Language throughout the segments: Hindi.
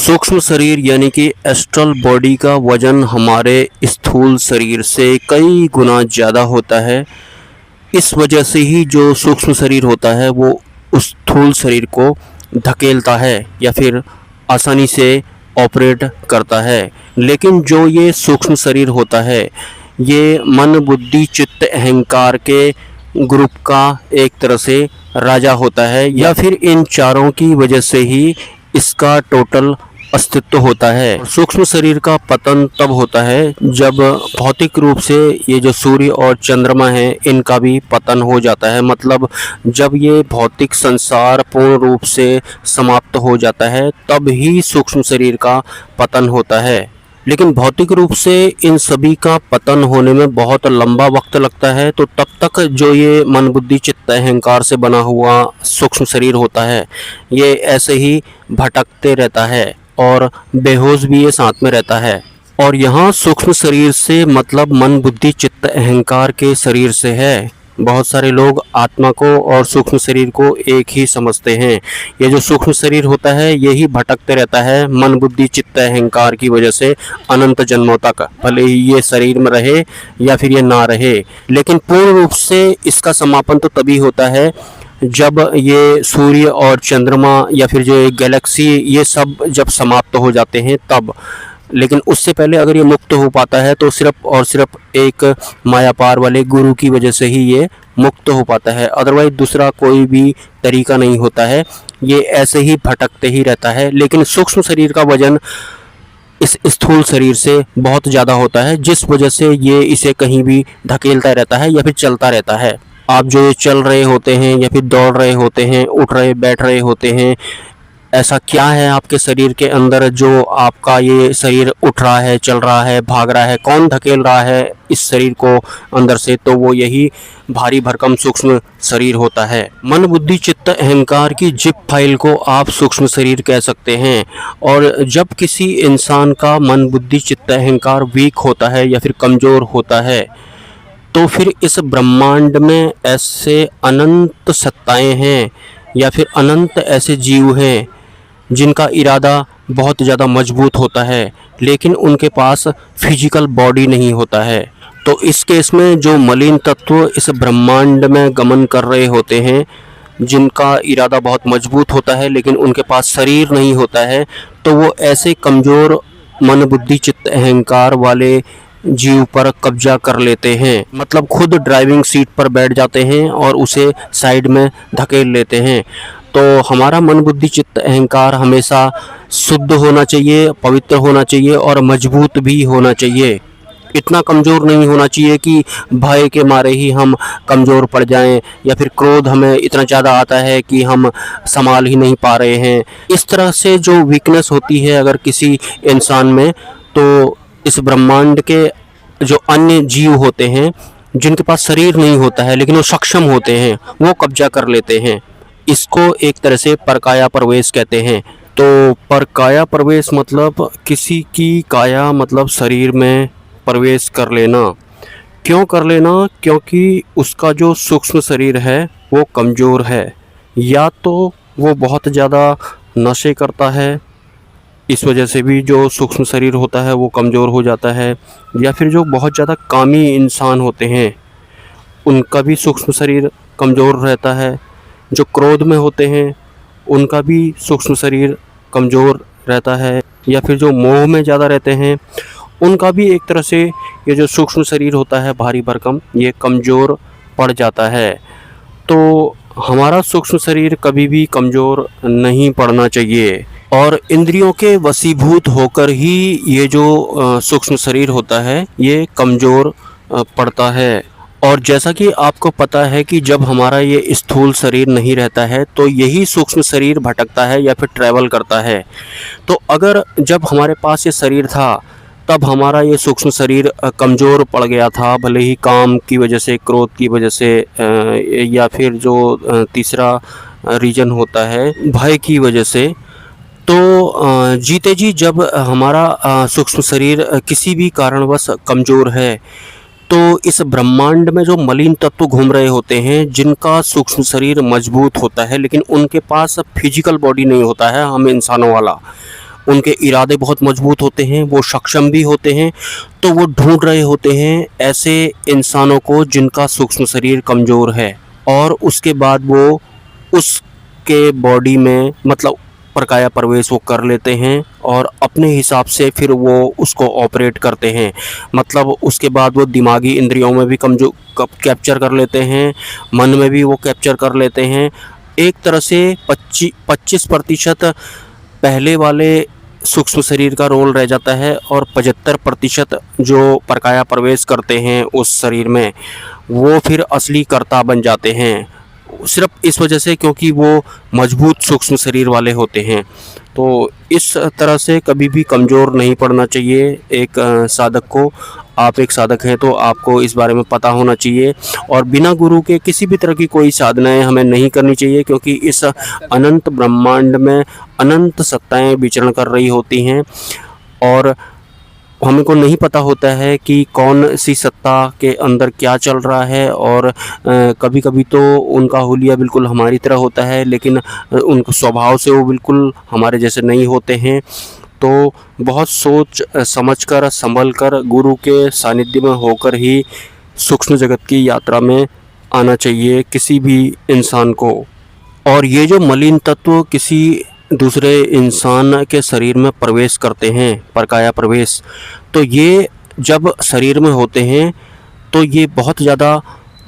सूक्ष्म शरीर यानी कि एस्ट्रल बॉडी का वजन हमारे स्थूल शरीर से कई गुना ज़्यादा होता है। इस वजह से ही जो सूक्ष्म शरीर होता है वो उस स्थूल शरीर को धकेलता है या फिर आसानी से ऑपरेट करता है। लेकिन जो ये सूक्ष्म शरीर होता है ये मन बुद्धि चित्त अहंकार के ग्रुप का एक तरह से राजा होता है या फिर इन चारों की वजह से ही इसका टोटल अस्तित्व होता है। सूक्ष्म शरीर का पतन तब होता है जब भौतिक रूप से ये जो सूर्य और चंद्रमा है इनका भी पतन हो जाता है। मतलब जब ये भौतिक संसार पूर्ण रूप से समाप्त हो जाता है तब ही सूक्ष्म शरीर का पतन होता है। लेकिन भौतिक रूप से इन सभी का पतन होने में बहुत लंबा वक्त लगता है। तो तब तक जो ये मन बुद्धि चित्त अहंकार से बना हुआ सूक्ष्म शरीर होता है ये ऐसे ही भटकते रहता है और बेहोश भी ये साथ में रहता है। और यहाँ सूक्ष्म शरीर से मतलब मन बुद्धि चित्त अहंकार के शरीर से है। बहुत सारे लोग आत्मा को और सूक्ष्म शरीर को एक ही समझते हैं। ये जो सूक्ष्म शरीर होता है यही भटकते रहता है मन बुद्धि चित्त अहंकार की वजह से अनंत जन्मों तक, भले ही ये शरीर में रहे या फिर ये ना रहे। लेकिन पूर्ण रूप से इसका समापन तो तभी होता है जब ये सूर्य और चंद्रमा या फिर जो गैलेक्सी ये सब जब समाप्त हो जाते हैं तब। लेकिन उससे पहले अगर ये मुक्त हो पाता है तो सिर्फ और सिर्फ एक मायापार वाले गुरु की वजह से ही ये मुक्त हो पाता है। अदरवाइज दूसरा कोई भी तरीका नहीं होता है, ये ऐसे ही भटकते ही रहता है। लेकिन सूक्ष्म शरीर का वजन इस स्थूल शरीर से बहुत ज़्यादा होता है जिस वजह से ये इसे कहीं भी धकेलता रहता है या फिर चलता रहता है। आप जो ये चल रहे होते हैं या फिर दौड़ रहे होते हैं, उठ रहे बैठ रहे होते हैं, ऐसा क्या है आपके शरीर के अंदर जो आपका ये शरीर उठ रहा है, चल रहा है, भाग रहा है? कौन धकेल रहा है इस शरीर को अंदर से? तो वो यही भारी भरकम सूक्ष्म शरीर होता है। मन बुद्धि चित्त अहंकार की जिप फाइल को आप सूक्ष्म शरीर कह सकते हैं। और जब किसी इंसान का मन बुद्धि चित्त अहंकार वीक होता है या फिर कमज़ोर होता है तो फिर इस ब्रह्मांड में ऐसे अनंत सत्ताएं हैं या फिर अनंत ऐसे जीव हैं जिनका इरादा बहुत ज़्यादा मजबूत होता है लेकिन उनके पास फिजिकल बॉडी नहीं होता है। तो इस केस में जो मलिन तत्व इस ब्रह्मांड में गमन कर रहे होते हैं जिनका इरादा बहुत मजबूत होता है लेकिन उनके पास शरीर नहीं होता है तो वो ऐसे कमज़ोर मन बुद्धि चित्त अहंकार वाले जीव पर कब्जा कर लेते हैं। मतलब खुद ड्राइविंग सीट पर बैठ जाते हैं और उसे साइड में धकेल लेते हैं। तो हमारा मन बुद्धि चित्त अहंकार हमेशा शुद्ध होना चाहिए, पवित्र होना चाहिए और मजबूत भी होना चाहिए। इतना कमज़ोर नहीं होना चाहिए कि भय के मारे ही हम कमज़ोर पड़ जाएं या फिर क्रोध हमें इतना ज़्यादा आता है कि हम संभाल ही नहीं पा रहे हैं। इस तरह से जो वीकनेस होती है अगर किसी इंसान में तो इस ब्रह्मांड के जो अन्य जीव होते हैं जिनके पास शरीर नहीं होता है लेकिन वो सक्षम होते हैं वो कब्जा कर लेते हैं। इसको एक तरह से परकाया प्रवेश कहते हैं। तो परकाया प्रवेश मतलब किसी की काया मतलब शरीर में प्रवेश कर लेना। क्यों कर लेना? क्योंकि उसका जो सूक्ष्म शरीर है वो कमज़ोर है, या तो वो बहुत ज़्यादा नशे करता है, इस वजह से भी जो सूक्ष्म शरीर होता है वो कमज़ोर हो जाता है, या फिर जो बहुत ज़्यादा कामी इंसान होते हैं उनका भी सूक्ष्म शरीर कमज़ोर रहता है। जो क्रोध में होते हैं उनका भी सूक्ष्म शरीर कमज़ोर रहता है, या फिर जो मोह में ज़्यादा रहते हैं उनका भी एक तरह से ये जो सूक्ष्म शरीर होता है भारी भरकम ये कमज़ोर पड़ जाता है। तो हमारा सूक्ष्म शरीर कभी भी कमज़ोर नहीं पड़ना चाहिए और इंद्रियों के वशीभूत होकर ही ये जो सूक्ष्म शरीर होता है ये कमज़ोर पड़ता है। और जैसा कि आपको पता है कि जब हमारा ये स्थूल शरीर नहीं रहता है तो यही सूक्ष्म शरीर भटकता है या फिर ट्रैवल करता है। तो अगर जब हमारे पास ये शरीर था तब हमारा ये सूक्ष्म शरीर कमज़ोर पड़ गया था, भले ही काम की वजह से, क्रोध की वजह से, या फिर जो तीसरा रीज़न होता है भय की वजह से। तो जीते जी जब हमारा सूक्ष्म शरीर किसी भी कारणवश कमज़ोर है तो इस ब्रह्मांड में जो मलिन तत्व घूम रहे होते हैं जिनका सूक्ष्म शरीर मजबूत होता है लेकिन उनके पास फिजिकल बॉडी नहीं होता है हम इंसानों वाला, उनके इरादे बहुत मजबूत होते हैं, वो सक्षम भी होते हैं, तो वो ढूंढ रहे होते हैं ऐसे इंसानों को जिनका सूक्ष्म शरीर कमज़ोर है, और उसके बाद वो उसके बॉडी में मतलब प्रकाया प्रवेश वो कर लेते हैं और अपने हिसाब से फिर वो उसको ऑपरेट करते हैं। मतलब उसके बाद वो दिमागी इंद्रियों में भी कैप्चर कर लेते हैं, मन में भी वो कैप्चर कर लेते हैं। एक तरह से 25% पहले वाले सूक्ष्म शरीर का रोल रह जाता है और 75% जो प्रकाया प्रवेश करते हैं उस शरीर में, वो फिर असली कर्ता बन जाते हैं, सिर्फ इस वजह से क्योंकि वो मजबूत सूक्ष्म शरीर वाले होते हैं। तो इस तरह से कभी भी कमज़ोर नहीं पड़ना चाहिए एक साधक को। आप एक साधक हैं तो आपको इस बारे में पता होना चाहिए, और बिना गुरु के किसी भी तरह की कोई साधनाएं हमें नहीं करनी चाहिए, क्योंकि इस अनंत ब्रह्मांड में अनंत सत्ताएं विचरण कर रही होती हैं और हमें को नहीं पता होता है कि कौन सी सत्ता के अंदर क्या चल रहा है। और कभी कभी तो उनका हुलिया बिल्कुल हमारी तरह होता है, लेकिन उनके स्वभाव से वो बिल्कुल हमारे जैसे नहीं होते हैं। तो बहुत सोच समझ कर संभल कर गुरु के सानिध्य में होकर ही सूक्ष्म जगत की यात्रा में आना चाहिए किसी भी इंसान को। और ये जो मलिन तत्व किसी दूसरे इंसान के शरीर में प्रवेश करते हैं, प्रकाया प्रवेश, तो ये जब शरीर में होते हैं तो ये बहुत ज़्यादा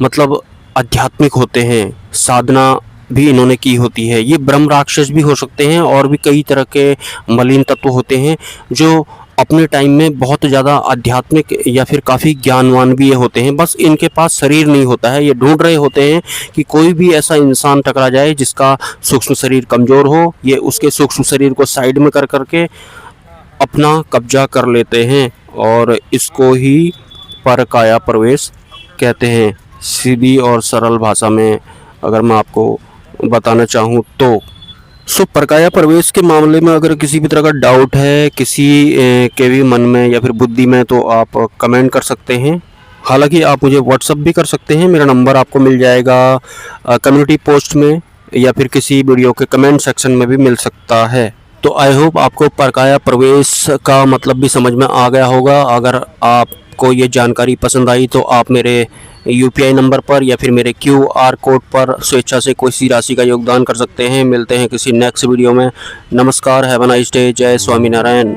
मतलब आध्यात्मिक होते हैं, साधना भी इन्होंने की होती है। ये ब्रह्म राक्षस भी हो सकते हैं और भी कई तरह के मलिन तत्व होते हैं जो अपने टाइम में बहुत ज़्यादा आध्यात्मिक या फिर काफ़ी ज्ञानवान भी ये होते हैं, बस इनके पास शरीर नहीं होता है। ये ढूंढ रहे होते हैं कि कोई भी ऐसा इंसान टकरा जाए जिसका सूक्ष्म शरीर कमज़ोर हो, ये उसके सूक्ष्म शरीर को साइड में कर करके अपना कब्जा कर लेते हैं, और इसको ही परकाया प्रवेश कहते हैं। सीधी और सरल भाषा में अगर मैं आपको बताना चाहूँ तो परकाया प्रवेश के मामले में अगर किसी भी तरह का डाउट है किसी के भी मन में या फिर बुद्धि में, तो आप कमेंट कर सकते हैं। हालांकि आप मुझे व्हाट्सअप भी कर सकते हैं, मेरा नंबर आपको मिल जाएगा कम्युनिटी पोस्ट में या फिर किसी वीडियो के कमेंट सेक्शन में भी मिल सकता है। तो आई होप आपको परकाया प्रवेश का मतलब भी समझ में आ गया होगा। अगर आपको ये जानकारी पसंद आई तो आप मेरे UPI नंबर पर या फिर मेरे QR कोड पर स्वेच्छा से कोई सी राशि का योगदान कर सकते हैं। मिलते हैं किसी नेक्स्ट वीडियो में। नमस्कार, हैव अ नाइस डे, जय स्वामीनारायण।